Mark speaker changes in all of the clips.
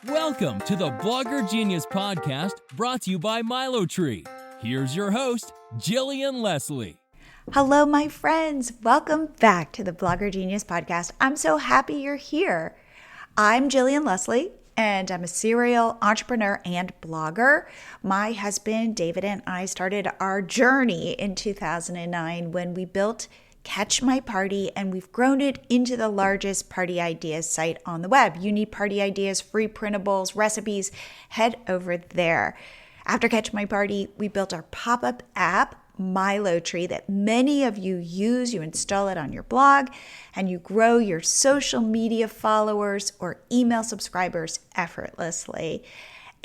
Speaker 1: Welcome to the Blogger Genius Podcast, brought to you by MiloTree. Here's your host, Jillian Leslie.
Speaker 2: Hello, my friends. Welcome back to the Blogger Genius Podcast. I'm so happy you're here. I'm Jillian Leslie, and I'm a serial entrepreneur and blogger. My husband, David, and I started our journey in 2009 when we built Catch My Party, and we've grown it into the largest party ideas site on the web. You need party ideas, free printables, recipes, head over there. After Catch My Party, we built our pop-up app, MiloTree, that many of you use. You install it on your blog, and you grow your social media followers or email subscribers effortlessly.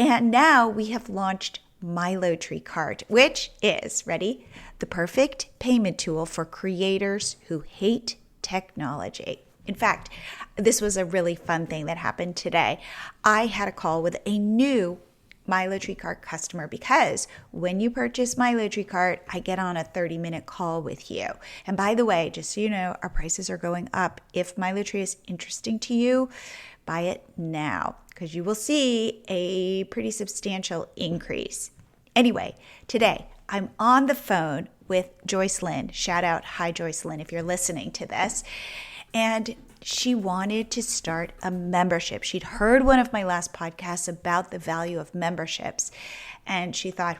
Speaker 2: And now we have launched MiloTree Cart, which is, ready, the perfect payment tool for creators who hate technology. In fact, this was a really fun thing that happened today. I had a call with a new MiloTree Cart customer because when you purchase MiloTree Cart, I get on a 30-minute call with you. And by the way, just so you know, our prices are going up. If MiloTree is interesting to you, buy it now because you will see a pretty substantial increase. Anyway, today I'm on the phone with Joyce Lynn. Shout out, hi Joyce Lynn, if you're listening to this. And she wanted to start a membership. She'd heard one of my last podcasts about the value of memberships. And she thought,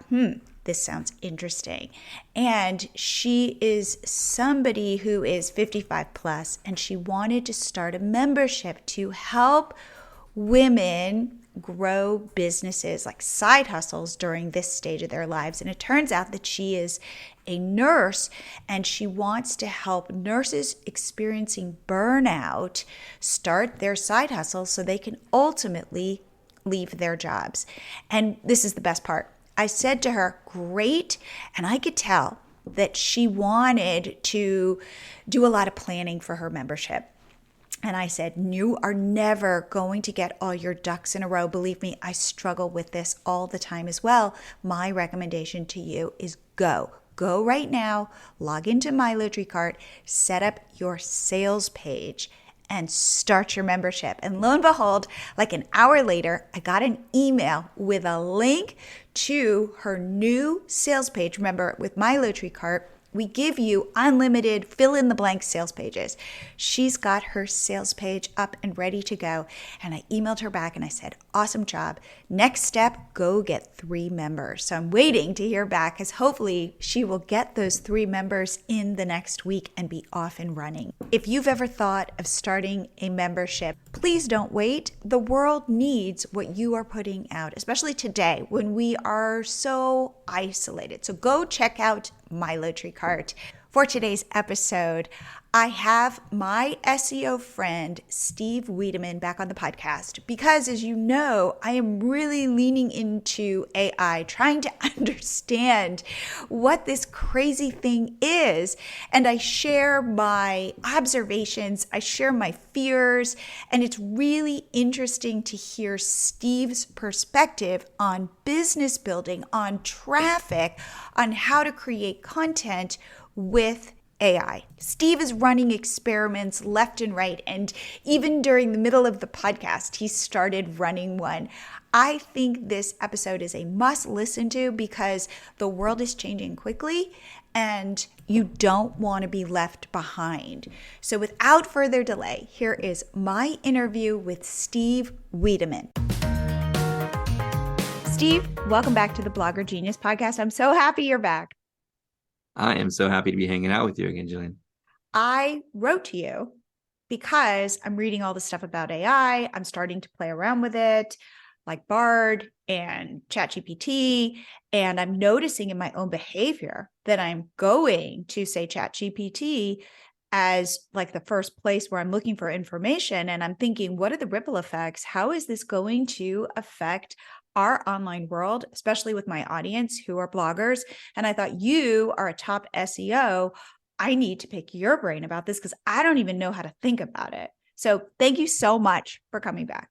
Speaker 2: this sounds interesting. And she is somebody who is 55 plus, and she wanted to start a membership to help women grow businesses like side hustles during this stage of their lives. And it turns out that she is a nurse, and she wants to help nurses experiencing burnout start their side hustles so they can ultimately leave their jobs. And this is the best part. I said to her, great. And I could tell that she wanted to do a lot of planning for her membership. And I said, you are never going to get all your ducks in a row. Believe me, I struggle with this all the time as well. My recommendation to you is go. Go right now, log into MiloTree Cart, set up your sales page, and start your membership. And lo and behold, like an hour later, I got an email with a link to her new sales page. Remember, with MiloTree Cart, we give you unlimited fill-in-the-blank sales pages. She's got her sales page up and ready to go. And I emailed her back and I said, awesome job. Next step, go get 3 members. So I'm waiting to hear back because hopefully she will get those 3 members in the next week and be off and running. If you've ever thought of starting a membership, please don't wait. The world needs what you are putting out, especially today when we are so isolated. So go check out MiloTree Cart. For today's episode, I have my SEO friend, Steve Wiideman, back on the podcast because, as you know, I am really leaning into AI, trying to understand what this crazy thing is. And I share my observations, I share my fears, and it's really interesting to hear Steve's perspective on business building, on traffic, on how to create content with AI. Steve is running experiments left and right, and even during the middle of the podcast, he started running one. I think this episode is a must listen to because the world is changing quickly and you don't want to be left behind. So without further delay, here is my interview with Steve Wiideman. Steve, welcome back to the Blogger Genius Podcast. I'm so happy you're back.
Speaker 3: I am so happy to be hanging out with you again, Jillian.
Speaker 2: I wrote to you because I'm reading all the stuff about AI. I'm starting to play around with it, like BARD and Chat GPT. And I'm noticing in my own behavior that I'm going to say Chat GPT as like the first place where I'm looking for information. And I'm thinking, what are the ripple effects? How is this going to affect our online world, especially with my audience who are bloggers? And I thought, you are a top SEO. I need to pick your brain about this because I don't even know how to think about it. So thank you so much for coming back.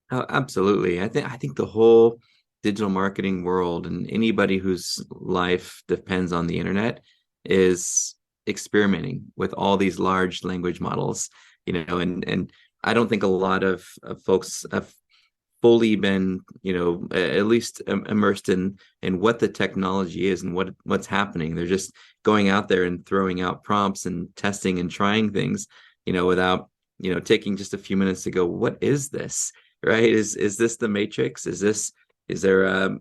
Speaker 3: Oh, absolutely. I think the whole digital marketing world and anybody whose life depends on the internet is experimenting with all these large language models, and I don't think a lot of folks have fully been, at least immersed in what the technology is and what's happening. They're just going out there and throwing out prompts and testing and trying things, without, taking just a few minutes to go, what is this? Right? Is this the Matrix? Is there a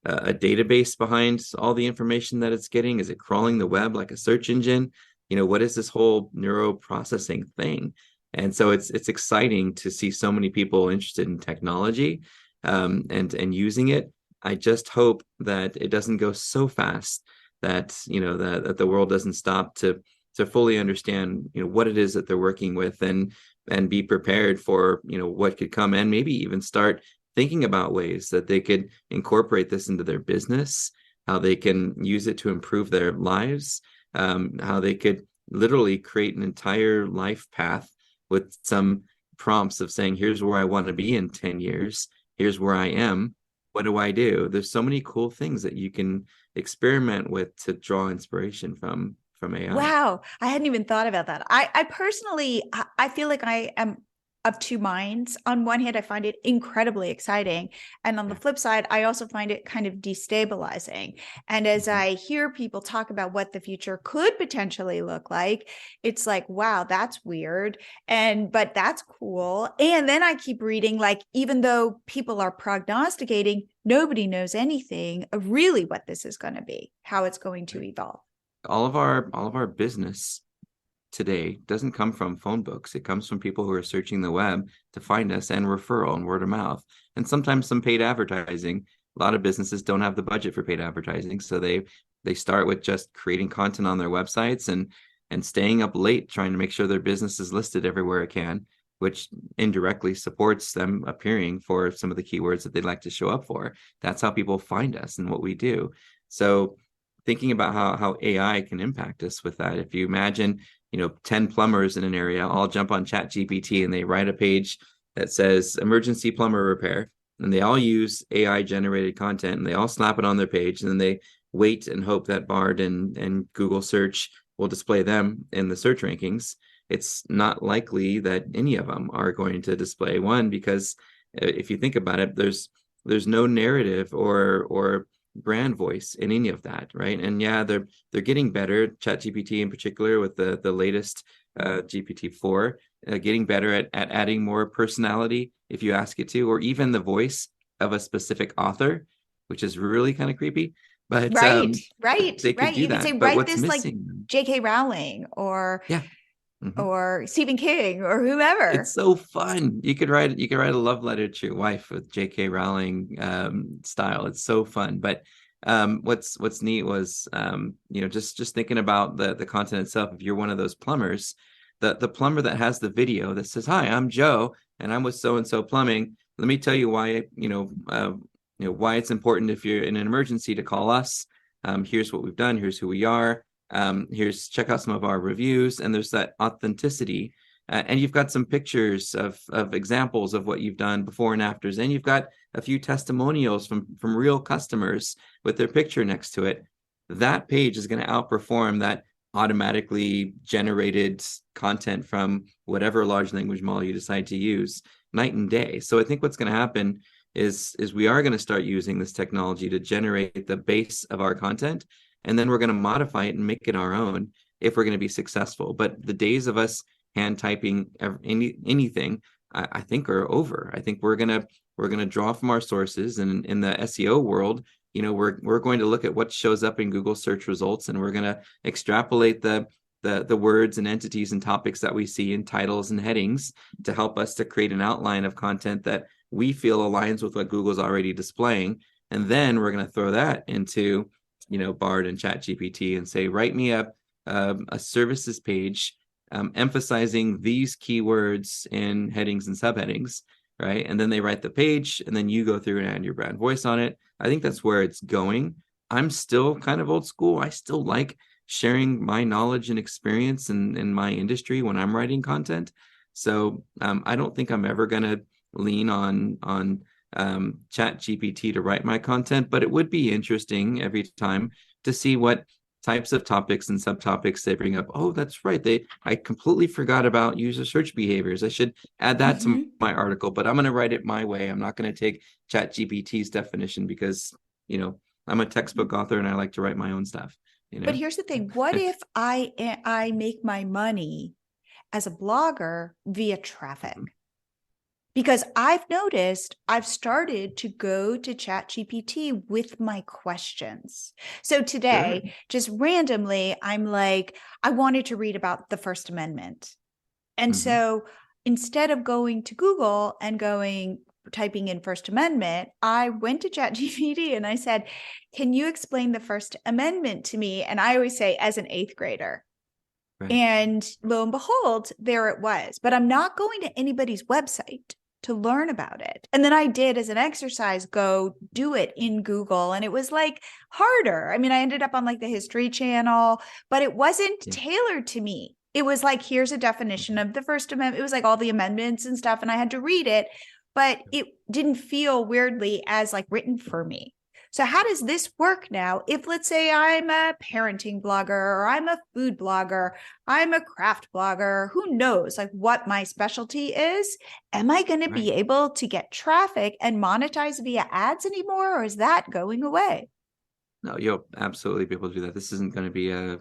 Speaker 3: database behind all the information that it's getting? Is it crawling the web like a search engine? What is this whole neuro processing thing? And so it's exciting to see so many people interested in technology, and using it. I just hope that it doesn't go so fast that that the world doesn't stop to fully understand what it is that they're working with, and be prepared for what could come, and maybe even start thinking about ways that they could incorporate this into their business, how they can use it to improve their lives, how they could literally create an entire life path with some prompts of saying, here's where I want to be in 10 years. Here's where I am. What do I do? There's so many cool things that you can experiment with to draw inspiration from AI.
Speaker 2: Wow. I hadn't even thought about that. I personally, I feel like I am of two minds. On one hand, I find it incredibly exciting. And on the flip side, I also find it kind of destabilizing. And as I hear people talk about what the future could potentially look like, it's like, wow, that's weird. But that's cool. And then I keep reading, like, even though people are prognosticating, nobody knows anything of really what this is going to be, how it's going to evolve.
Speaker 3: All of our business today doesn't come from phone books. It comes from people who are searching the web to find us, and referral and word of mouth, and sometimes some paid advertising. A lot of businesses don't have the budget for paid advertising, so they start with just creating content on their websites and staying up late trying to make sure their business is listed everywhere it can, which indirectly supports them appearing for some of the keywords that they'd like to show up for. That's how people find us and what we do. So thinking about how AI can impact us with that. If you imagine 10 plumbers in an area all jump on Chat GPT and they write a page that says emergency plumber repair, and they all use AI generated content, and they all slap it on their page, and then they wait and hope that BARD and Google search will display them in the search rankings. It's not likely that any of them are going to display one, because if you think about it, there's no narrative or brand voice in any of that, right? And yeah, they're getting better. ChatGPT in particular, with the latest GPT-4, getting better at adding more personality if you ask it to, or even the voice of a specific author, which is really kind of creepy. But
Speaker 2: right.
Speaker 3: They could do
Speaker 2: You
Speaker 3: that.
Speaker 2: could say,
Speaker 3: but
Speaker 2: write
Speaker 3: what's
Speaker 2: this
Speaker 3: missing?
Speaker 2: like J.K. Rowling or
Speaker 3: Yeah. Mm-hmm.
Speaker 2: or Stephen King or whomever.
Speaker 3: It's so fun. You could write a love letter to your wife with J.K. Rowling style. It's so fun. But what's neat was just thinking about the content itself. If you're one of those plumbers, the plumber that has the video that says, "Hi, I'm Joe, and I'm with so and so plumbing. Let me tell you why why it's important if you're in an emergency to call us. Here's what we've done. Here's who we are. Check out some of our reviews." And there's that authenticity. And you've got some pictures of examples of what you've done before and afters, and you've got a few testimonials from real customers with their picture next to it. That page is going to outperform that automatically generated content from whatever large language model you decide to use, night and day. So I think what's going to happen is we are going to start using this technology to generate the base of our content, and then we're going to modify it and make it our own if we're going to be successful. But the days of us hand typing anything, I think, are over. I think we're gonna draw from our sources, and in the SEO world, we're going to look at what shows up in Google search results, and we're going to extrapolate the words and entities and topics that we see in titles and headings to help us to create an outline of content that we feel aligns with what Google's already displaying. And then we're going to throw that into BARD and Chat GPT and say, write me a services page emphasizing these keywords in headings and subheadings, right? And then they write the page, and then you go through and add your brand voice on it. I think that's where it's going. I'm still kind of old school. I still like sharing my knowledge and experience in my industry when I'm writing content. So I don't think I'm ever going to lean on Chat GPT to write my content, but it would be interesting every time to see what types of topics and subtopics they bring up. Oh, that's right. I completely forgot about user search behaviors. I should add that to my article, but I'm going to write it my way. I'm not going to take Chat GPT's definition because, I'm a textbook author and I like to write my own stuff.
Speaker 2: But here's the thing. What if I make my money as a blogger via traffic? Because I've noticed I've started to go to Chat GPT with my questions. So today, just randomly, I'm like, I wanted to read about the First Amendment. And so instead of going to Google and typing in First Amendment, I went to Chat GPT and I said, can you explain the First Amendment to me? And I always say, as an 8th grader. Right. And lo and behold, there it was. But I'm not going to anybody's website to learn about it. And then I did, as an exercise, go do it in Google. And it was like harder. I mean, I ended up on like the History Channel, but it wasn't tailored to me. It was like, here's a definition of the First Amendment. It was like all the amendments and stuff. And I had to read it, but it didn't feel weirdly as like written for me. So how does this work now? If, let's say, I'm a parenting blogger, or I'm a food blogger, I'm a craft blogger, who knows like what my specialty is? Am I going to be able to get traffic and monetize via ads anymore? Or is that going away?
Speaker 3: No, you'll absolutely be able to do that. This isn't going to be a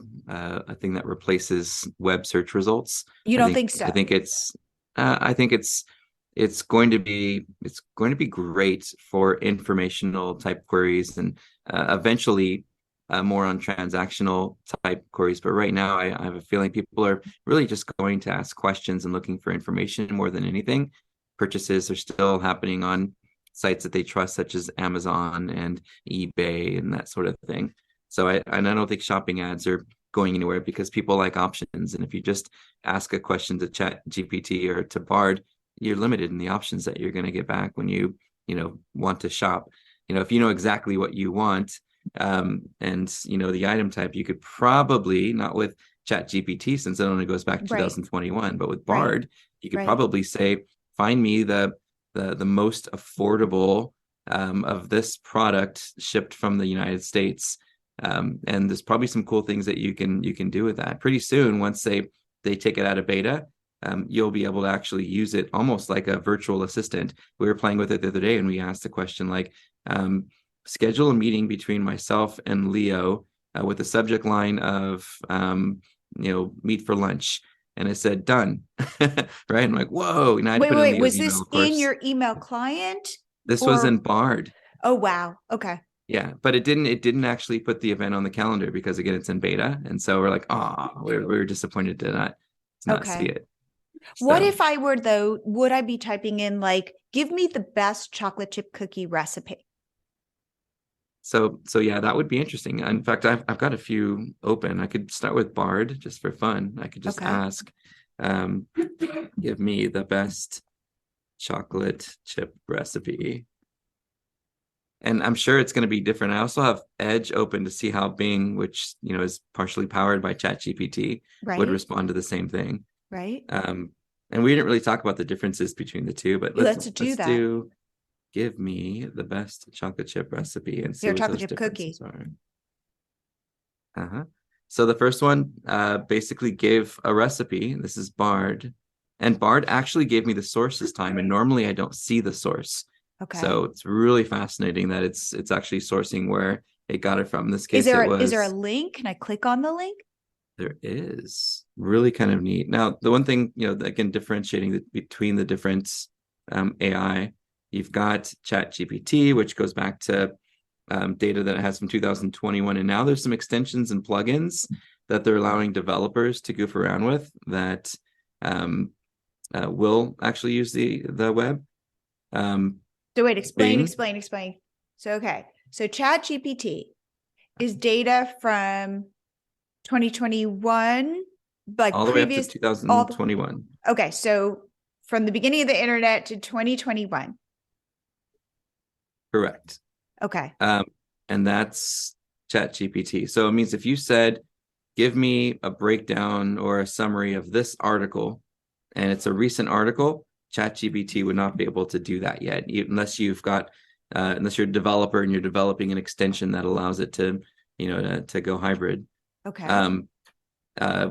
Speaker 3: thing that replaces web search results.
Speaker 2: You don't think so?
Speaker 3: I think it's going to be great for informational type queries and eventually more on transactional type queries. But right now, I have a feeling people are really just going to ask questions and looking for information more than anything. Purchases are still happening on sites that they trust, such as Amazon and eBay and that sort of thing. So I don't think shopping ads are going anywhere because people like options. And if you just ask a question to Chat GPT or to BARD, you're limited in the options that you're going to get back when you want to shop. If you know exactly what you want, and the item type, you could probably, not with Chat GPT since it only goes back to 2021, but with BARD, you could probably say, find me the most affordable of this product shipped from the United States. And there's probably some cool things that you can do with that. Pretty soon, once they take it out of beta, you'll be able to actually use it almost like a virtual assistant. We were playing with it the other day and we asked the question like, schedule a meeting between myself and Leo with the subject line of, meet for lunch. And it said, done. Right? I'm like, whoa. And
Speaker 2: wait, was this in your email client?
Speaker 3: This was in BARD.
Speaker 2: Oh, wow. Okay.
Speaker 3: Yeah, but it didn't actually put the event on the calendar because, again, it's in beta. And so we're like, we're disappointed to not see it. So,
Speaker 2: what if I were, though, would I be typing in like, give me the best chocolate chip cookie recipe?
Speaker 3: So yeah, that would be interesting. In fact, I've got a few open. I could start with BARD just for fun. I could just ask, give me the best chocolate chip recipe. And I'm sure it's going to be different. I also have Edge open to see how Bing, which is partially powered by Chat GPT, would respond to the same thing.
Speaker 2: Right.
Speaker 3: And we didn't really talk about the differences between the two, but let's do give me the best chocolate chip recipe and see what those differences are. So the first one basically gave a recipe. This is BARD. And BARD actually gave me the source this time. And normally I don't see the source. Okay. So it's really fascinating that it's actually sourcing where it got it from. In this case, is
Speaker 2: there a link? Can I click on the link?
Speaker 3: There is. Really kind of neat. Now, the one thing, again, differentiating between the different AI, you've got Chat GPT, which goes back to data that it has from 2021. And now there's some extensions and plugins that they're allowing developers to goof around with that will actually use the web.
Speaker 2: So wait, explain. So, okay. So Chat GPT is data from 2021, like
Speaker 3: all the way up to 2021.
Speaker 2: Okay. So from the beginning of the internet to 2021.
Speaker 3: Correct.
Speaker 2: Okay.
Speaker 3: And that's Chat GPT. So it means if you said, give me a breakdown or a summary of this article, and it's a recent article, Chat GPT would not be able to do that yet, unless you're a developer and you're developing an extension that allows it to, to go hybrid.
Speaker 2: Okay.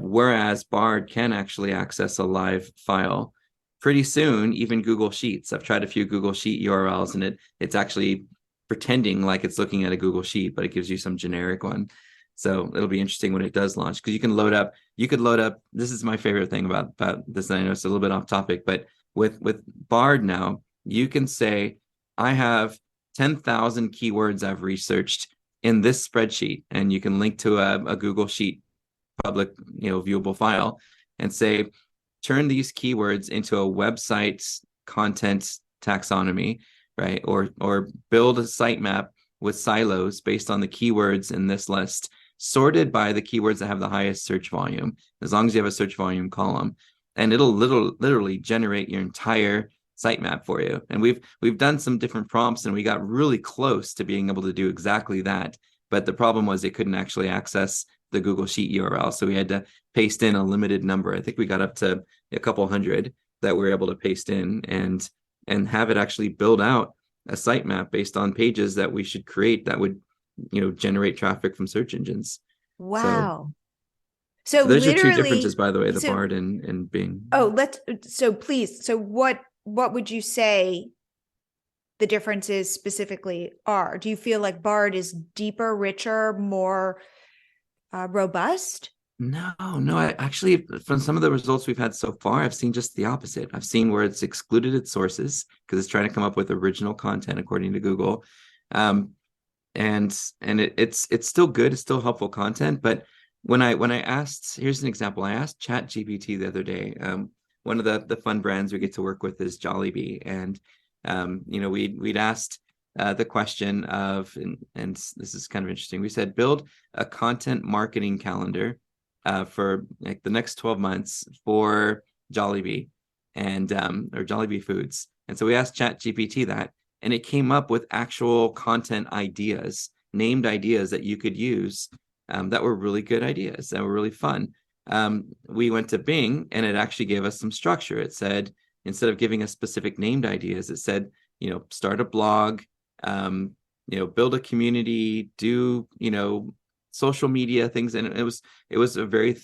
Speaker 3: Whereas BARD can actually access a live file pretty soon, even Google Sheets. I've tried a few Google Sheet URLs, and it's actually pretending like it's looking at a Google Sheet, but it gives you some generic one. So it'll be interesting when it does launch, because you could load up. This is my favorite thing about this. I know it's a little bit off topic, but with BARD now, you can say, I have 10,000 keywords I've researched in this spreadsheet, and you can link to a Google Sheet public, viewable file, and say, turn these keywords into a website content taxonomy, right? Or build a sitemap with silos based on the keywords in this list, sorted by the keywords that have the highest search volume, as long as you have a search volume column, and it'll literally generate your entire sitemap for you. And we've done some different prompts, and we got really close to being able to do exactly that. But the problem was it couldn't actually access the Google Sheet URL. So we had to paste in a limited number. I think we got up to a couple hundred that we were able to paste in and have it actually build out a sitemap based on pages that we should create that would, generate traffic from search engines.
Speaker 2: Wow.
Speaker 3: So those are two differences, by the way, the BARD and Bing.
Speaker 2: So what would you say the differences specifically are? Do you feel like BARD is deeper, richer, more robust?
Speaker 3: No. I actually, from some of the results we've had so far, I've seen just the opposite. I've seen where it's excluded its sources because it's trying to come up with original content according to Google. And it's still good. It's still helpful content. But when I asked, here's an example. I asked Chat GPT the other day. One of the fun brands we get to work with is Jollibee. And, we'd asked the question of, and this is kind of interesting. We said, build a content marketing calendar for like the next 12 months for Jollibee and or Jollibee Foods. And so we asked Chat GPT that, and it came up with actual content ideas, named ideas that you could use that were really good ideas, that were really fun. We went to Bing, and it actually gave us some structure. It said, instead of giving us specific named ideas, it said, start a blog, build a community, do, social media things. And it was a very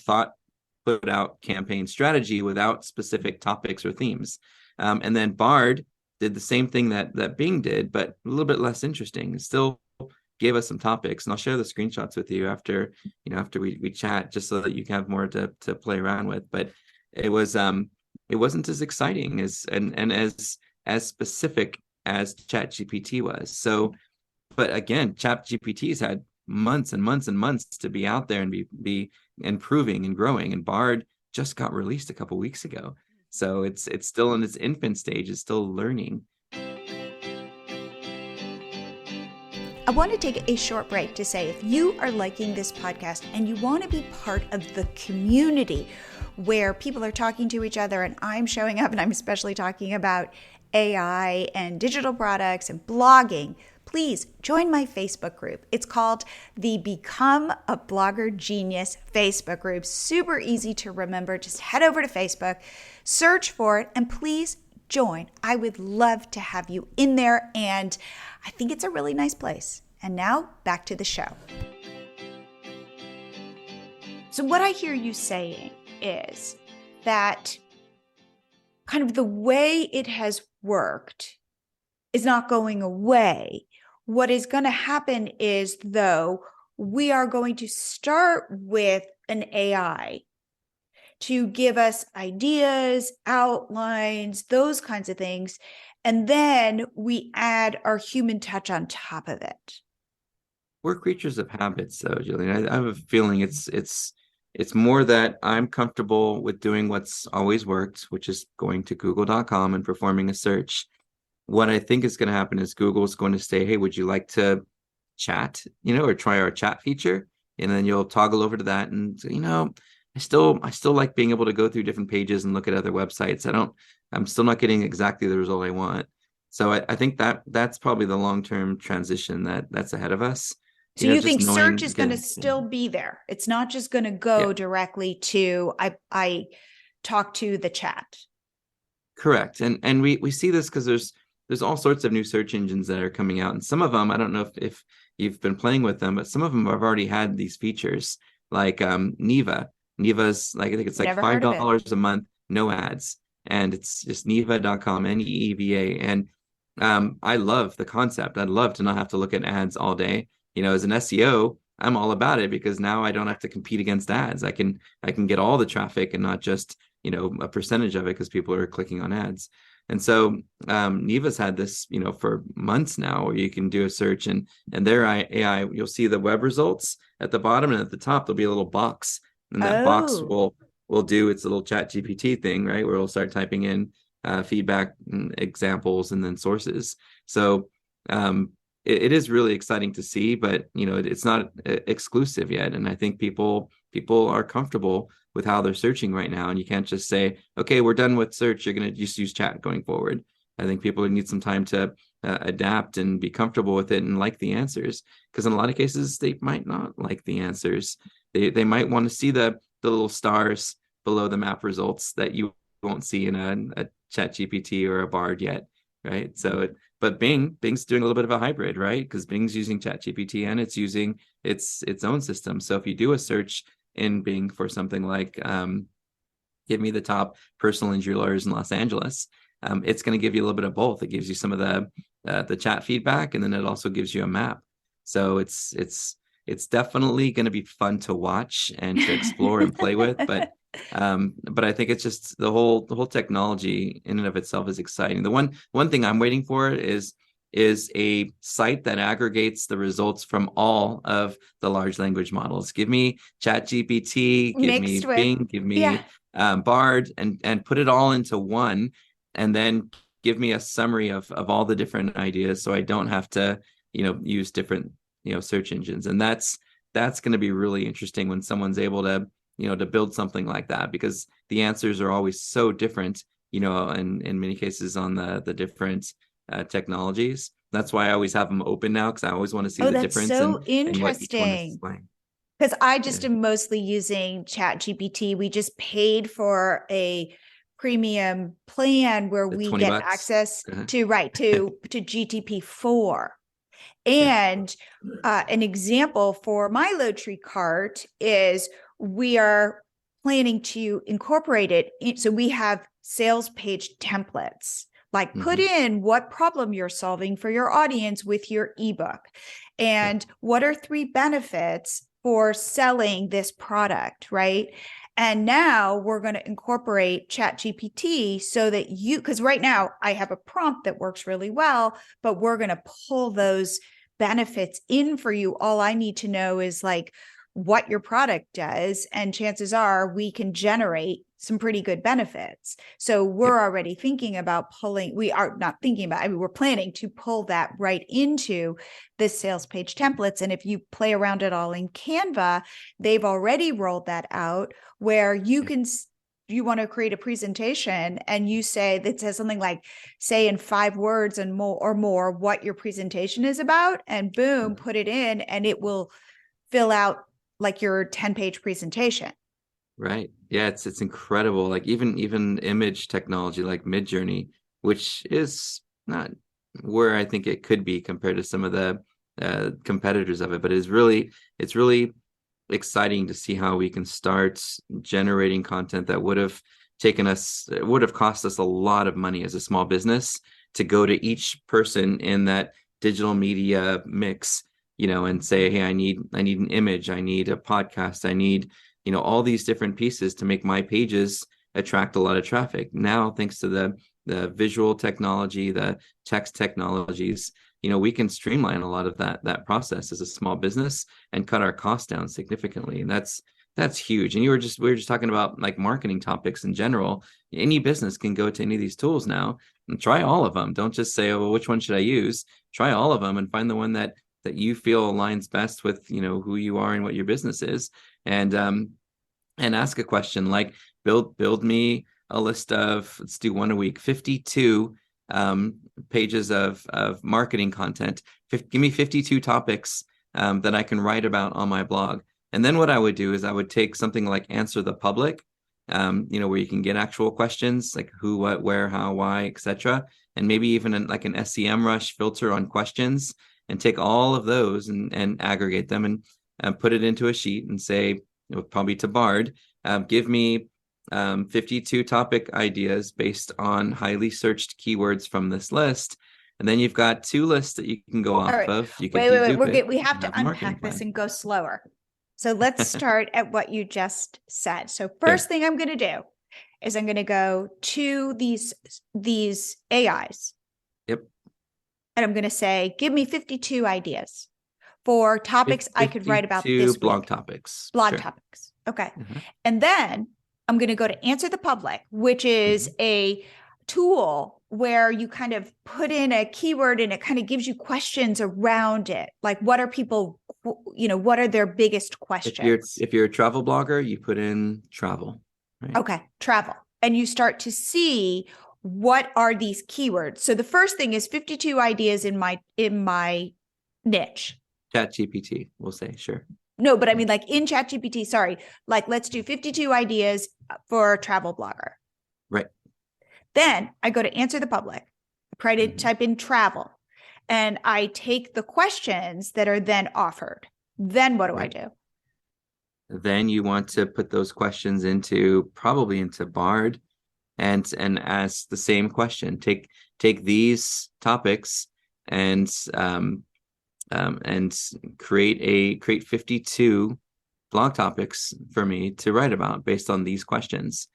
Speaker 3: put out campaign strategy without specific topics or themes. And then BARD did the same thing that Bing did, but a little bit less interesting. It still gave us some topics, and I'll share the screenshots with you after we chat, just so that you can have more to play around with. But it wasn't as exciting and as specific as Chat GPT was. So, but again, Chat GPT's had months and months and months to be out there and be improving and growing. And BARD just got released a couple weeks ago. So it's still in its infant stage. It's still learning.
Speaker 2: I want to take a short break to say, if you are liking this podcast and you want to be part of the community where people are talking to each other and I'm showing up and I'm especially talking about AI and digital products and blogging, please join my Facebook group. It's called the Become a Blogger Genius Facebook group. Super easy to remember. Just head over to Facebook, search for it, and please join. I would love to have you in there, and I think it's a really nice place. And now back to the show. So what I hear you saying is that kind of the way it has worked is not going away. What is going to happen is, though, we are going to start with an AI to give us ideas, outlines, those kinds of things. And then we add our human touch on top of it.
Speaker 3: We're creatures of habits, though, Jillian. I have a feeling it's more that I'm comfortable with doing what's always worked, which is going to google.com and performing a search. What I think is going to happen is Google's going to say, hey, would you like to chat, or try our chat feature? And then you'll toggle over to that. And, I still like being able to go through different pages and look at other websites. I'm still not getting exactly the result I want. So I think that's probably the long-term transition that's ahead of us.
Speaker 2: So you think search is going to still be there? It's not just going to go directly to, I talk to the chat.
Speaker 3: Correct. And we see this because there's all sorts of new search engines that are coming out. And some of them, I don't know if you've been playing with them, but some of them have already had these features. like Neva. Neva's like, I think it's like
Speaker 2: Never heard of it.
Speaker 3: $5 a month, no ads. And it's just Neva.com, Neeva. And I love the concept. I'd love to not have to look at ads all day. As an SEO, I'm all about it because now I don't have to compete against ads. I can get all the traffic and not just, a percentage of it because people are clicking on ads. And so Neva's had this, for months now, where you can do a search and their AI, you'll see the web results at the bottom, and at the top there'll be a little box, and that box
Speaker 2: Oh,
Speaker 3: will do its little Chat GPT thing, right? Where it'll start typing in feedback, and examples, and then sources. So it is really exciting to see, but it's not exclusive yet. And I think people are comfortable with how they're searching right now. And you can't just say, okay, we're done with search, you're going to just use chat going forward. I think people need some time to adapt and be comfortable with it and like the answers, because in a lot of cases they might not like the answers. They might want to see the little stars below the map results that you won't see in a Chat GPT or a BARD yet, right? But Bing's doing a little bit of a hybrid, right? Because Bing's using Chat GPT and it's using its own system. So if you do a search in Bing for something like give me the top personal injury lawyers in Los Angeles, it's going to give you a little bit of both. It gives you some of the chat feedback, and then it also gives you a map. So it's definitely going to be fun to watch and to explore and play with. But I think it's just the whole technology in and of itself is exciting. The one thing I'm waiting for is a site that aggregates the results from all of the large language models. Give me Chat GPT, give me
Speaker 2: mixed with,
Speaker 3: Bing, give
Speaker 2: yeah.
Speaker 3: me BARD, and put it all into one, and then give me a summary of all the different ideas, so I don't have to use different search engines. And that's going to be really interesting when someone's able to to build something like that, because the answers are always so different, in many cases on the different technologies. That's why I always have them open now, because I always want to see
Speaker 2: Oh,
Speaker 3: the
Speaker 2: that's
Speaker 3: difference
Speaker 2: so
Speaker 3: in what each one is
Speaker 2: interesting.
Speaker 3: displaying.
Speaker 2: Because I just
Speaker 3: Yeah.
Speaker 2: am mostly using Chat GPT. We just paid for a premium plan where
Speaker 3: The
Speaker 2: we
Speaker 3: 20
Speaker 2: get
Speaker 3: bucks.
Speaker 2: access
Speaker 3: Uh-huh.
Speaker 2: to GTP4.
Speaker 3: Yeah.
Speaker 2: And an example for my Tree cart is we are planning to incorporate it. So we have sales page templates, like put
Speaker 3: Mm-hmm.
Speaker 2: in what problem you're solving for your audience with your ebook,
Speaker 3: Yeah.
Speaker 2: and what are 3 benefits for selling this product, right? And now we're going to incorporate Chat GPT so that because right now I have a prompt that works really well, but we're going to pull those benefits in for you. All I need to know is like what your product does, and chances are we can generate some pretty good benefits. So we're
Speaker 3: Yep.
Speaker 2: already thinking about we are not thinking about, I mean, we're planning to pull that right into the sales page templates. And if you play around at all in Canva, they've already rolled that out where you
Speaker 3: Yep.
Speaker 2: can, you want to create a presentation and you say that says something like, say in 5 words and more what your presentation is about, and boom, put it in and it will fill out like your 10-page presentation.
Speaker 3: Right. Yeah, it's incredible. Like even image technology like Midjourney, which is not where I think it could be compared to some of the competitors of it, but it's really exciting to see how we can start generating content that would have cost us a lot of money as a small business to go to each person in that digital media mix, and say, hey, I need an image, I need a podcast, I need all these different pieces to make my pages attract a lot of traffic. Now, thanks to the visual technology, the text technologies, we can streamline a lot of that process as a small business and cut our costs down significantly. And that's huge. And we were just talking about like marketing topics in general. Any business can go to any of these tools now and try all of them. Don't just say, oh, well, which one should I use? Try all of them and find the one that you feel aligns best with who you are and what your business is. And ask a question like, build me a list of, let's do one a week, 52 pages of marketing content. Give me 52 topics that I can write about on my blog. And then what I would do is I would take something like Answer the Public, where you can get actual questions like who, what, where, how, why, etc. And maybe even like an SEMrush filter on questions, and take all of those and aggregate them and put it into a sheet and say, probably to BARD, give me 52 topic ideas based on highly searched keywords from this list. And then you've got 2 lists that you can go
Speaker 2: All
Speaker 3: off
Speaker 2: right.
Speaker 3: of. You can
Speaker 2: Wait.
Speaker 3: dedupe it.
Speaker 2: We have
Speaker 3: And
Speaker 2: to
Speaker 3: have a marketing
Speaker 2: unpack this
Speaker 3: plan.
Speaker 2: and go slower. So let's start at what you just said. So
Speaker 3: Sure.
Speaker 2: first thing I'm going to do is I'm going to go to these AIs.
Speaker 3: Yep.
Speaker 2: And I'm going to say, give me 52 ideas for topics I could write about this
Speaker 3: blog
Speaker 2: week.
Speaker 3: topics.
Speaker 2: Blog
Speaker 3: Sure.
Speaker 2: topics. Okay.
Speaker 3: Uh-huh.
Speaker 2: And then I'm going to go to Answer the Public, which is a tool where you kind of put in a keyword and it kind of gives you questions around it. Like, what are people, what are their biggest questions?
Speaker 3: If you're a travel blogger, you put in travel. Right?
Speaker 2: Okay, travel. And you start to see what are these keywords. So the first thing is 52 ideas in my niche.
Speaker 3: Chat GPT, we'll say, sure.
Speaker 2: No, but I mean, like in Chat GPT, sorry, like let's do 52 ideas for a travel blogger.
Speaker 3: Right.
Speaker 2: Then I go to Answer the Public, type in travel, and I take the questions that are then offered. Then what do I do?
Speaker 3: Then you want to put those questions probably into BARD and ask the same question. Take these topics and create 52 blog topics for me to write about based on these questions.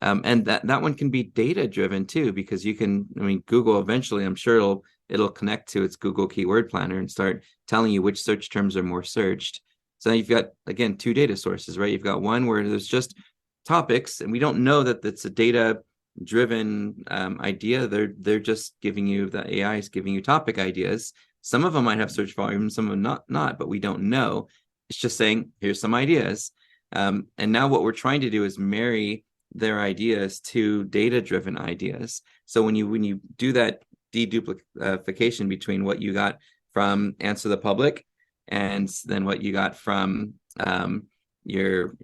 Speaker 3: And that one can be data driven too, because Google eventually, I'm sure it'll connect to its Google Keyword Planner and start telling you which search terms are more searched. So you've got, again, 2 data sources, right? You've got one where there's just topics, and we don't know that it's a data driven idea. They're just giving you, the AI is giving you topic ideas. Some of them might have search volume, some of them not, but we don't know. It's just saying, here's some ideas. And now what we're trying to do is marry their ideas to data-driven ideas. So when you do that deduplication between what you got from Answer the Public and then what you got from your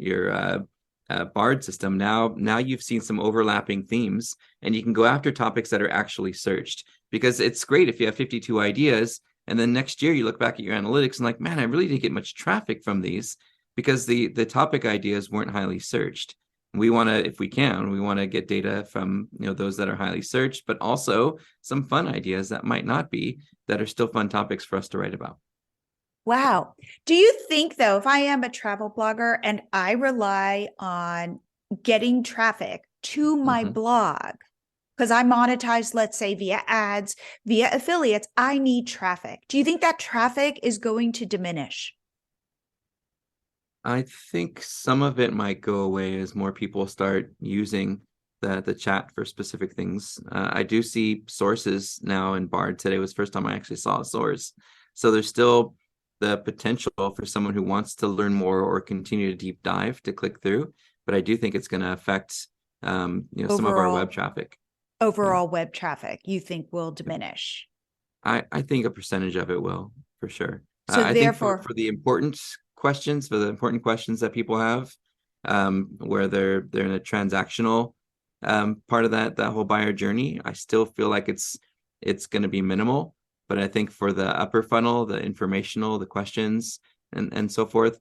Speaker 3: BARD system, now you've seen some overlapping themes, and you can go after topics that are actually searched. Because it's great if you have 52 ideas, and then next year you look back at your analytics and like, man, I really didn't get much traffic from these because the topic ideas weren't highly searched. We want to, if we can, we want to get data from those that are highly searched, but also some fun ideas that might not be, that are still fun topics for us to write about.
Speaker 2: Wow. Do you think, though, if I am a travel blogger and I rely on getting traffic to my blog, because I monetize, let's say, via ads, via affiliates, I need traffic. Do you think that traffic is going to diminish?
Speaker 3: I think some of it might go away as more people start using the chat for specific things. I do see sources now in BARD. Today was the first time I actually saw a source. So there's still the potential for someone who wants to learn more or continue to deep dive to click through. But I do think it's going to affect some of our web traffic.
Speaker 2: Overall web traffic, you think will diminish?
Speaker 3: I think a percentage of it will, for sure.
Speaker 2: So
Speaker 3: I
Speaker 2: therefore,
Speaker 3: think for the important questions, that people have, where they're in a transactional part of that whole buyer journey, I still feel like it's going to be minimal. But I think for the upper funnel, the informational, the questions, and so forth,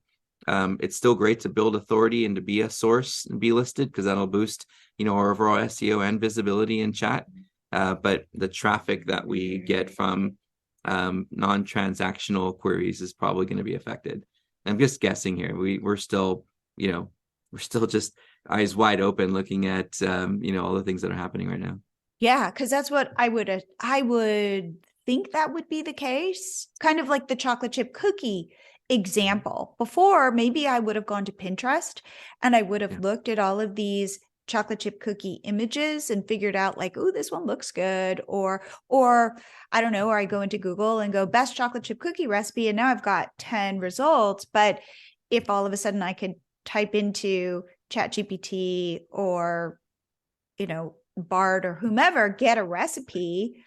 Speaker 3: it's still great to build authority and to be a source and be listed, because that'll boost our overall SEO and visibility in chat. But the traffic that we get from non-transactional queries is probably going to be affected. I'm just guessing here. We're still just eyes wide open looking at all the things that are happening right now.
Speaker 2: Yeah, because that's what I would think that would be the case. Kind of like the chocolate chip cookie example. Before, maybe I would have gone to Pinterest and I would have looked at all of these chocolate chip cookie images and figured out like, oh, this one looks good. Or I don't know, or I go into Google and go best chocolate chip cookie recipe. And now I've got 10 results. But if all of a sudden I could type into Chat GPT or, BARD or whomever, get a recipe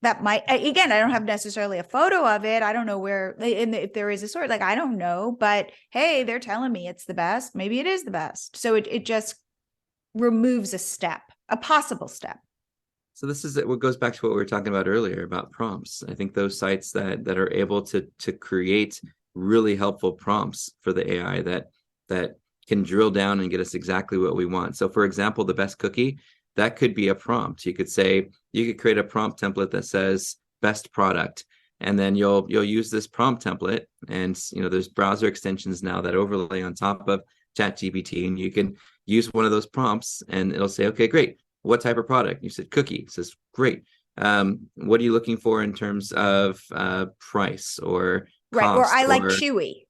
Speaker 2: that might, again, I don't have necessarily a photo of it. I don't know where, if there is a sort, like, I don't know, but hey, they're telling me it's the best. Maybe it is the best. So it just removes a possible step.
Speaker 3: So this is what goes back to what we were talking about earlier about prompts. I think those sites that are able to create really helpful prompts for the AI that can drill down and get us exactly what we want. So for example, the best cookie, that could be a prompt. You could create a prompt template that says best product. And then you'll use this prompt template, and there's browser extensions now that overlay on top of Chat GPT, and you can use one of those prompts and it'll say, okay, great. What type of product? You said cookie. It says, great. What are you looking for in terms of price or
Speaker 2: right? Or
Speaker 3: cost?
Speaker 2: I like chewy.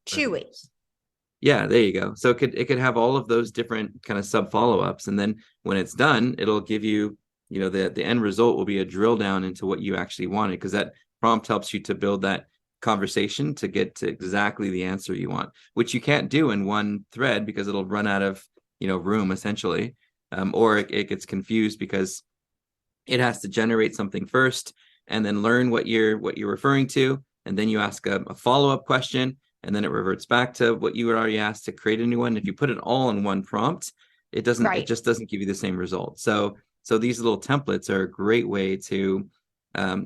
Speaker 3: Yeah, there you go. So it could have all of those different kind of sub follow-ups, and then when it's done, it'll give you, the end result will be a drill down into what you actually wanted, because that prompt helps you to build that conversation to get to exactly the answer you want, which you can't do in one thread because it'll run out of room essentially, or it gets confused because it has to generate something first and then learn what you're referring to, and then you ask a follow-up question, and then it reverts back to what you had already asked to create a new one. If you put it all in one prompt, it just doesn't give you the same result. So these little templates are a great way to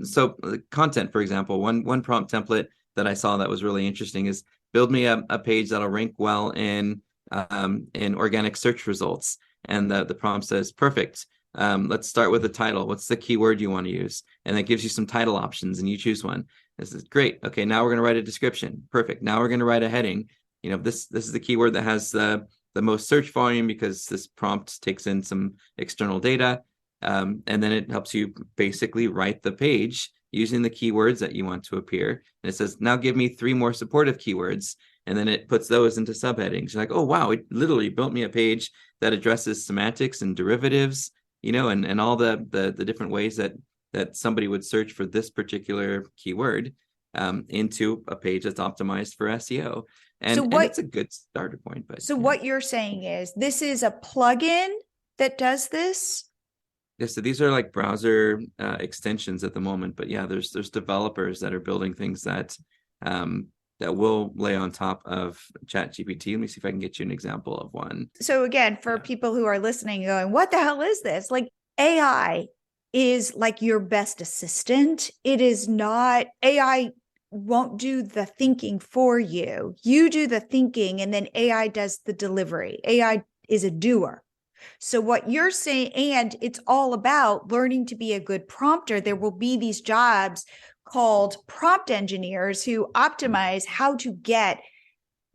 Speaker 3: so content, for example, one prompt template that I saw that was really interesting is build me a page that'll rank well in organic search results. And the prompt says, perfect. Let's start with the title. What's the keyword you want to use? And it gives you some title options, and you choose one. This is great. Okay, now we're going to write a description. Perfect. Now we're going to write a heading. This is the keyword that has the most search volume because this prompt takes in some external data. And then it helps you basically write the page using the keywords that you want to appear. And it says, now give me 3 more supportive keywords. And then it puts those into subheadings. You're like, oh, wow, it literally built me a page that addresses semantics and derivatives, and all the different ways that somebody would search for this particular keyword into a page that's optimized for SEO. And it's a good starter point. But
Speaker 2: what you're saying is this is a plugin that does this?
Speaker 3: Yeah, so these are like browser extensions at the moment, but yeah, there's developers that are building things that will lay on top of Chat GPT. Let me see if I can get you an example of one.
Speaker 2: So again, for people who are listening going, what the hell is this? Like, AI is like your best assistant. It is not, AI won't do the thinking for you. You do the thinking, and then AI does the delivery. AI is a doer. So what you're saying, and it's all about learning to be a good prompter. There will be these jobs called prompt engineers who optimize how to get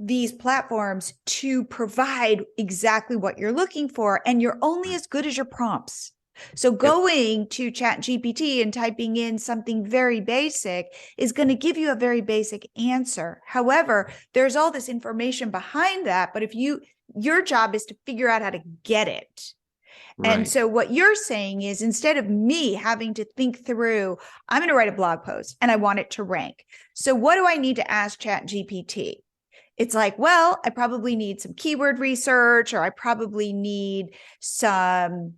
Speaker 2: these platforms to provide exactly what you're looking for. And you're only as good as your prompts. So going to Chat GPT and typing in something very basic is going to give you a very basic answer. However, there's all this information behind that. But if your job is to figure out how to get it. Right. And so what you're saying is, instead of me having to think through, I'm going to write a blog post and I want it to rank. So what do I need to ask Chat GPT? It's like, well, I probably need some keyword research, or I probably need some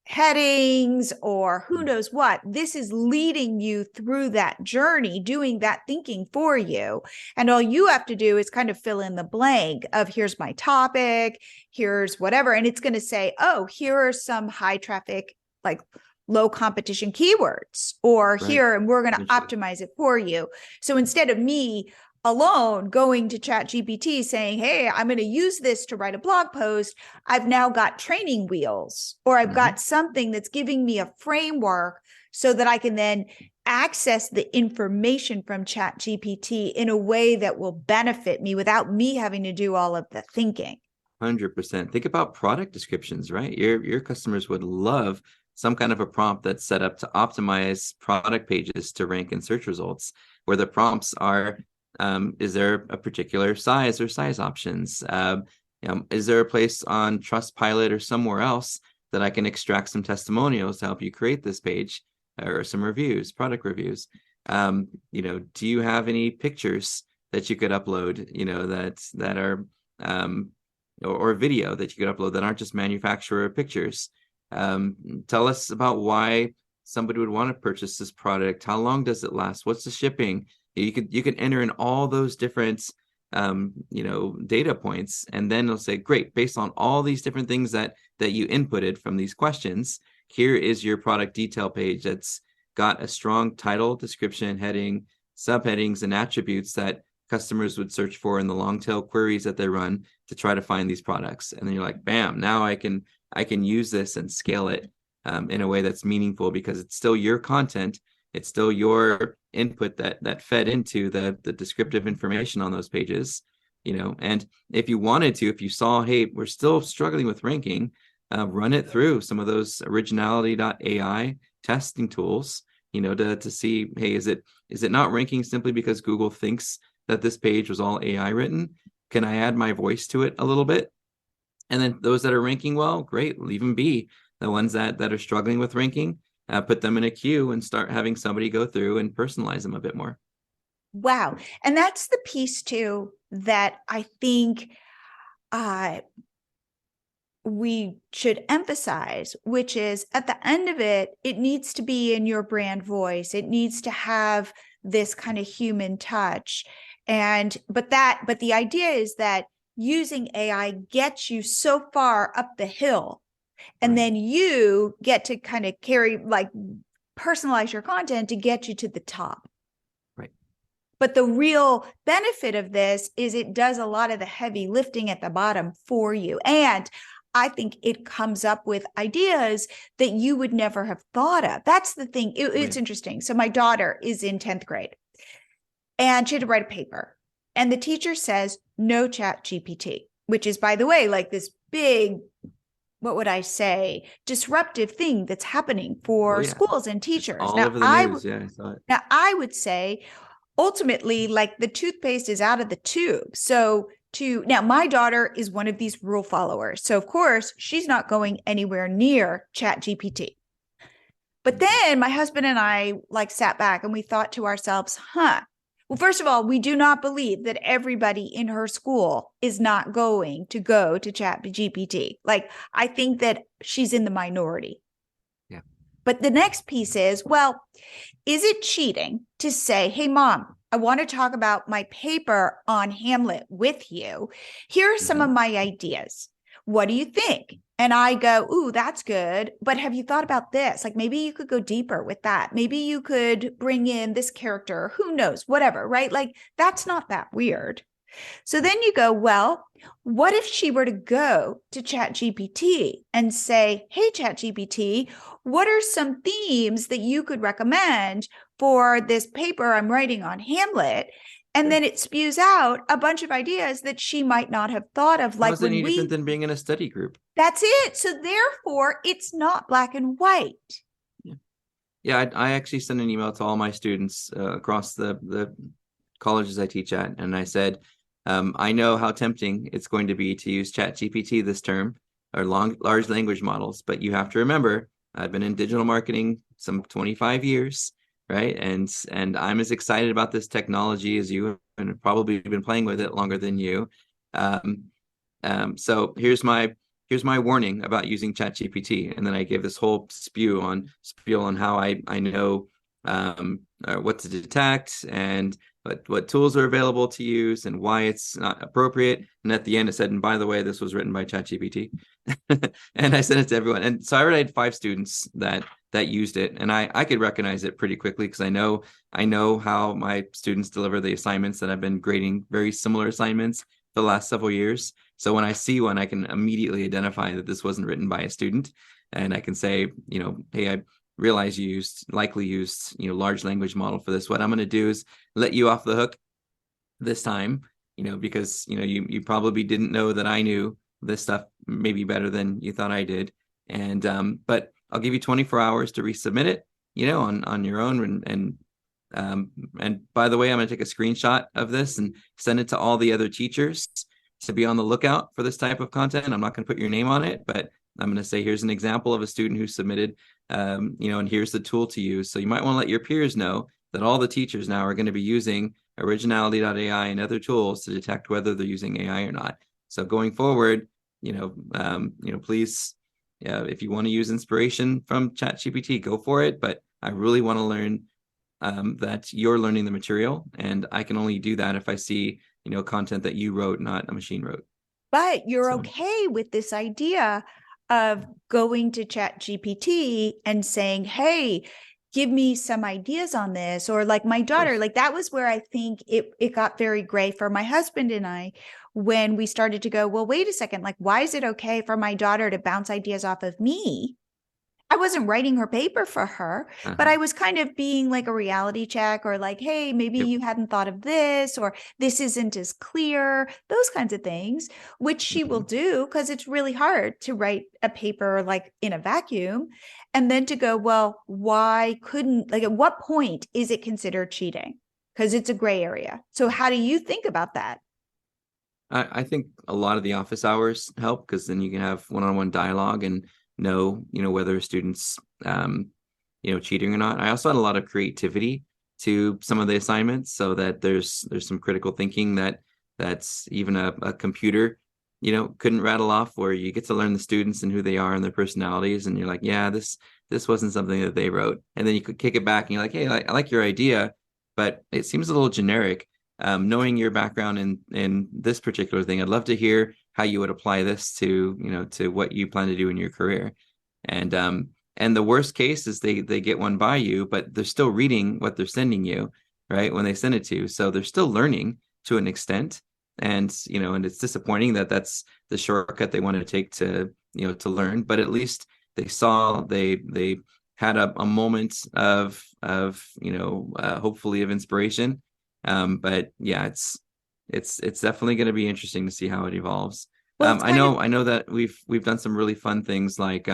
Speaker 2: headings, or who knows what. This is leading you through that journey, doing that thinking for you. And all you have to do is kind of fill in the blank of, here's my topic, here's whatever. And it's going to say, oh, here are some high traffic, like low competition keywords, or here, and we're going to optimize it for you. So instead of me alone going to Chat GPT saying, hey, I'm going to use this to write a blog post, I've now got training wheels, or I've got something that's giving me a framework so that I can then access the information from Chat GPT in a way that will benefit me without me having to do all of the thinking.
Speaker 3: 100%. Think about product descriptions, right? Your customers would love some kind of a prompt that's set up to optimize product pages to rank in search results, where the prompts are, is there a particular size or size options? Is there a place on Trustpilot or somewhere else that I can extract some testimonials to help you create this page, or some reviews, product reviews? Do you have any pictures that you could upload, that are, or video that you could upload that aren't just manufacturer pictures? Tell us about why somebody would want to purchase this product. How long does it last? What's the shipping? You could enter in all those different data points, and then it'll say, great, based on all these different things that you inputted from these questions, here is your product detail page that's got a strong title, description, heading, subheadings, and attributes that customers would search for in the long tail queries that they run to try to find these products. And then you're like, bam, now I can use this and scale it in a way that's meaningful, because it's still your content. It's still your input that fed into the descriptive information on those pages, and if you wanted to, if you saw, hey, we're still struggling with ranking, run it through some of those originality.ai testing tools, to see, hey, is it not ranking simply because Google thinks that this page was all AI written? Can I add my voice to it a little bit? And then those that are ranking well, great, leave them be. The ones that are struggling with ranking, put them in a queue and start having somebody go through and personalize them a bit more.
Speaker 2: Wow. And that's the piece too that I think we should emphasize, which is at the end of it, it needs to be in your brand voice. It needs to have this kind of human touch. But the idea is that using AI gets you so far up the hill, and then you get to kind of personalize your content to get you to the top.
Speaker 3: Right.
Speaker 2: But the real benefit of this is it does a lot of the heavy lifting at the bottom for you. And I think it comes up with ideas that you would never have thought of. That's the thing. It's interesting. So my daughter is in 10th grade and she had to write a paper. And the teacher says, no Chat GPT, which is, by the way, like this big, what would I say, disruptive thing that's happening for schools and teachers.
Speaker 3: It's all over the news. I saw it.
Speaker 2: Now, I would say, ultimately, like the toothpaste is out of the tube. So now my daughter is one of these rule followers. So of course, she's not going anywhere near Chat GPT. But then my husband and I sat back and we thought to ourselves, well, first of all, we do not believe that everybody in her school is not going to go to Chat GPT. I think that she's in the minority.
Speaker 3: Yeah.
Speaker 2: But the next piece is, well, is it cheating to say, hey, Mom, I want to talk about my paper on Hamlet with you. Here are some of my ideas. What do you think? And I go, ooh, that's good. But have you thought about this? Maybe you could go deeper with that. Maybe you could bring in this character. Who knows? Whatever, right? That's not that weird. So then you go, well, what if she were to go to Chat GPT and say, hey, Chat GPT, what are some themes that you could recommend for this paper I'm writing on Hamlet? And then it spews out a bunch of ideas that she might not have thought of.
Speaker 3: How's it any different than being in a study group?
Speaker 2: That's it. So therefore, it's not black and white.
Speaker 3: Yeah, I actually sent an email to all my students across the colleges I teach at, and I said, I know how tempting it's going to be to use Chat GPT this term, or large language models, but you have to remember, I've been in digital marketing some 25 years. Right. And I'm as excited about this technology as you, and have probably been playing with it longer than you. So here's my warning about using ChatGPT. And then I gave this whole spiel on how I know what to detect and what tools are available to use and why it's not appropriate. And at the end, I said, and by the way, this was written by ChatGPT. And I sent it to everyone. And so I already had 5 students that used it, and I could recognize it pretty quickly because I know how my students deliver the assignments, that I've been grading very similar assignments for the last several years. So when I see one, I can immediately identify that this wasn't written by a student, and I can say, hey, I realize you likely used large language model for this. What I'm going to do is let you off the hook this time, because you probably didn't know that I knew this stuff maybe better than you thought I did, and but I'll give you 24 hours to resubmit it, on your own. And by the way, I'm going to take a screenshot of this and send it to all the other teachers to be on the lookout for this type of content. I'm not going to put your name on it, but I'm going to say, here's an example of a student who submitted, and here's the tool to use. So you might want to let your peers know that all the teachers now are going to be using originality.ai and other tools to detect whether they're using AI or not. So going forward, please, if you want to use inspiration from ChatGPT, go for it. But I really want to learn that you're learning the material, and I can only do that if I see, content that you wrote, not a machine wrote.
Speaker 2: But you're okay with this idea of going to Chat GPT and saying, hey, give me some ideas on this. Or like my daughter, like that was where I think it got very gray for my husband and I, when we started to go, well, wait a second, like, why is it okay for my daughter to bounce ideas off of me? I wasn't writing her paper for her, but I was kind of being like a reality check, or like, hey, maybe
Speaker 3: Yep.
Speaker 2: you hadn't thought of this, or this isn't as clear, those kinds of things, which she will do because it's really hard to write a paper like in a vacuum. And then to go, well, why couldn't, like, at what point is it considered cheating? Because it's a gray area. So how do you think about that?
Speaker 3: I think a lot of the office hours help, because then you can have one-on-one dialogue and know, whether students, cheating or not. I also had a lot of creativity to some of the assignments, so that there's some critical thinking that's even a computer, couldn't rattle off, where you get to learn the students and who they are and their personalities. And you're like, yeah, this wasn't something that they wrote. And then you could kick it back and you're like, hey, I like your idea, but it seems a little generic. Knowing your background in this particular thing, I'd love to hear how you would apply this to, to what you plan to do in your career. And the worst case is they get one by you, but they're still reading what they're sending you, right, when they send it to you. So they're still learning to an extent. And, and it's disappointing that that's the shortcut they want to take to learn. But at least they had a moment of hopefully of inspiration. But yeah, it's definitely going to be interesting to see how it evolves.
Speaker 2: Well, it's
Speaker 3: I know that we've done some really fun things, like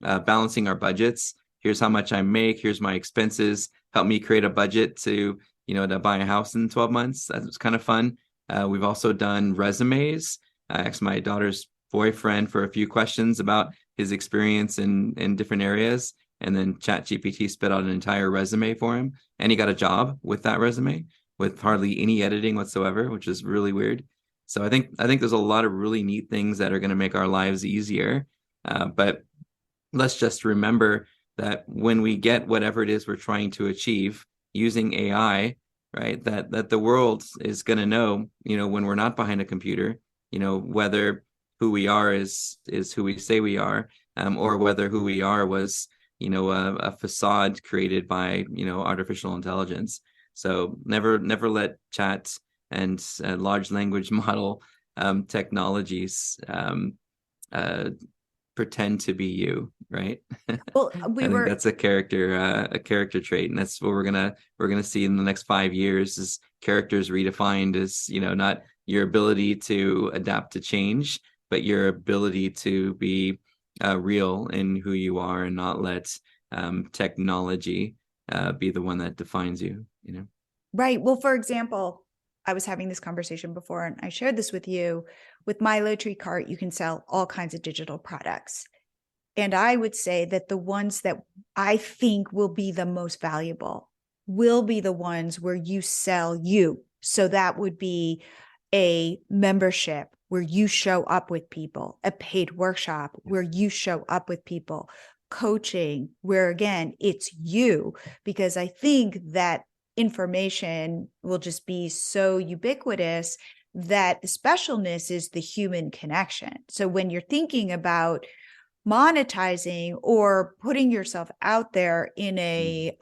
Speaker 3: balancing our budgets. Here's how much I make. Here's my expenses. Help me create a budget to buy a house in 12 months. That was kind of fun. We've also done resumes. I asked my daughter's boyfriend for a few questions about his experience in different areas, and then Chat GPT spit out an entire resume for him, and he got a job with that resume, with hardly any editing whatsoever, which is really weird. So I think there's a lot of really neat things that are going to make our lives easier. But let's just remember that when we get whatever it is we're trying to achieve using AI, right, that the world is going to know, when we're not behind a computer, whether who we are is who we say we are, or whether who we are was, a facade created by, artificial intelligence. So never let chat and large language model technologies pretend to be you, right?
Speaker 2: well,
Speaker 3: I think that's a character trait, and that's what we're gonna see in the next 5 years, is characters redefined as, not your ability to adapt to change, but your ability to be real in who you are, and not let technology be the one that defines you.
Speaker 2: Right. Well, for example, I was having this conversation before, and I shared this with you. With Milo Tree Cart, you can sell all kinds of digital products. And I would say that the ones that I think will be the most valuable will be the ones where you sell you. So that would be a membership where you show up with people, a paid workshop where you show up with people, coaching where, again, it's you. Because I think that information will just be so ubiquitous that the specialness is the human connection. So when you're thinking about monetizing or putting yourself out there in a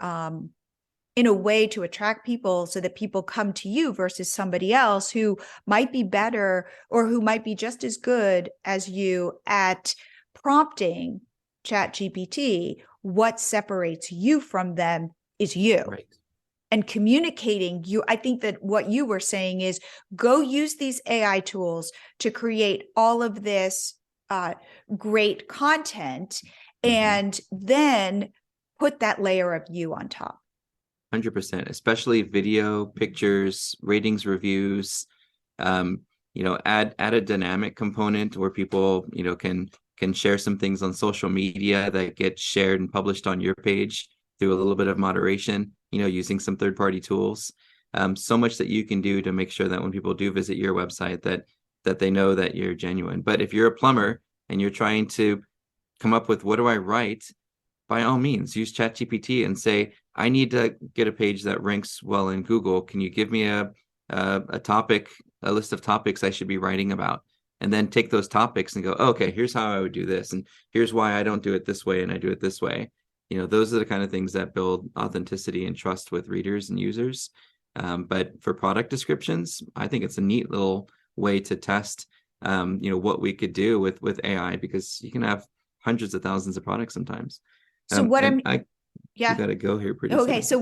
Speaker 2: way to attract people so that people come to you versus somebody else who might be better or who might be just as good as you at prompting Chat GPT, what separates you from them is you.
Speaker 3: Right.
Speaker 2: And communicating you, I think that what you were saying is go use these AI tools to create all of this great content, and then put that layer of you on top.
Speaker 3: 100%, especially video, pictures, ratings, reviews. Add a dynamic component where people, can share some things on social media that get shared and published on your page through a little bit of moderation, using some third-party tools. So much that you can do to make sure that when people do visit your website, that they know that you're genuine. But if you're a plumber and you're trying to come up with, what do I write? By all means, use ChatGPT and say, I need to get a page that ranks well in Google. Can you give me a topic, a list of topics I should be writing about? And then take those topics and go, okay, here's how I would do this, and here's why I don't do it this way and I do it this way. those are the kind of things that build authenticity and trust with readers and users. But for product descriptions, I think it's a neat little way to test, what we could do with AI, because you can have hundreds of thousands of products sometimes.
Speaker 2: So what I'm,
Speaker 3: You got to go here pretty
Speaker 2: okay.
Speaker 3: soon.
Speaker 2: So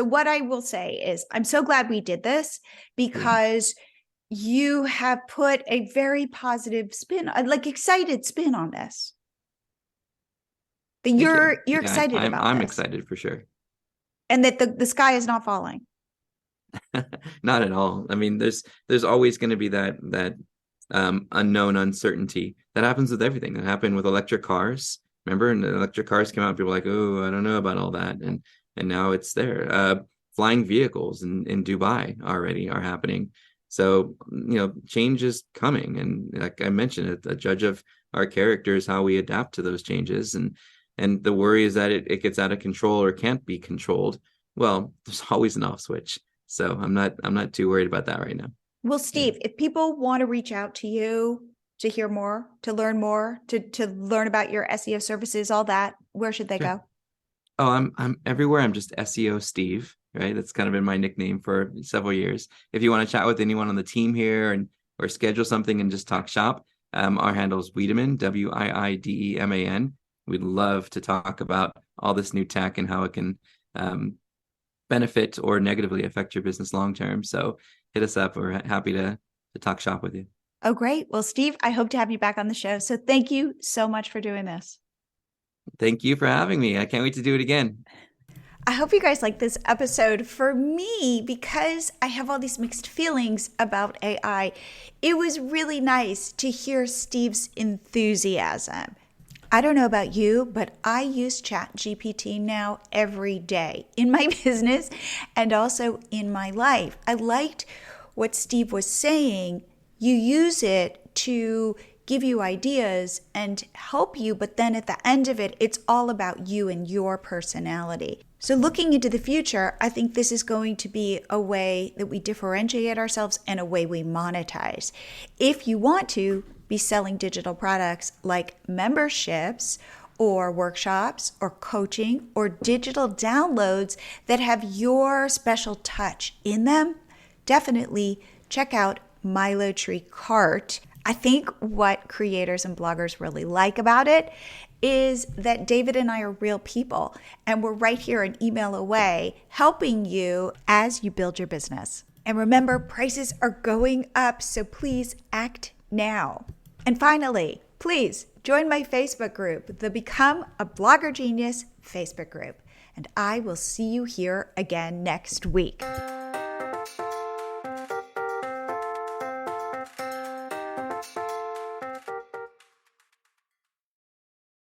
Speaker 2: what I will say is, I'm so glad we did this, because you have put a very positive spin, like excited spin on this. That you're excited about this.
Speaker 3: I'm excited for sure.
Speaker 2: And that the sky is not falling.
Speaker 3: Not at all. I mean, there's always going to be that unknown uncertainty that happens with everything. That happened with electric cars. Remember, and the electric cars came out, people were like, oh, I don't know about all that. And now it's there. Flying vehicles in Dubai already are happening. So, change is coming. And like I mentioned, a judge of our character is how we adapt to those changes. And the worry is that it gets out of control or can't be controlled. Well, there's always an off switch. So I'm not too worried about that right now.
Speaker 2: Well, Steve, if people want to reach out to you to hear more, to learn more, to learn about your SEO services, all that, where should they go?
Speaker 3: Oh, I'm everywhere. I'm just SEO Steve, right? That's kind of been my nickname for several years. If you want to chat with anyone on the team here or schedule something and just talk shop, our handle is Wiideman, Wiideman. We'd love to talk about all this new tech and how it can benefit or negatively affect your business long term. So hit us up. We're happy to talk shop with you.
Speaker 2: Oh, great. Well, Steve, I hope to have you back on the show. So thank you so much for doing this.
Speaker 3: Thank you for having me. I can't wait to do it again.
Speaker 2: I hope you guys like this episode. For me, because I have all these mixed feelings about AI, it was really nice to hear Steve's enthusiasm. I don't know about you, but I use Chat GPT now every day in my business and also in my life. I liked what Steve was saying. You use it to give you ideas and help you, but then at the end of it, it's all about you and your personality. So looking into the future, I think this is going to be a way that we differentiate ourselves and a way we monetize. If you want to be selling digital products like memberships or workshops or coaching or digital downloads that have your special touch in them, definitely check out MiloTree Cart. I think what creators and bloggers really like about it is that David and I are real people, and we're right here an email away helping you as you build your business. And remember, prices are going up, so please act now. And finally, please join my Facebook group, the Become a Blogger Genius Facebook group. And I will see you here again next week.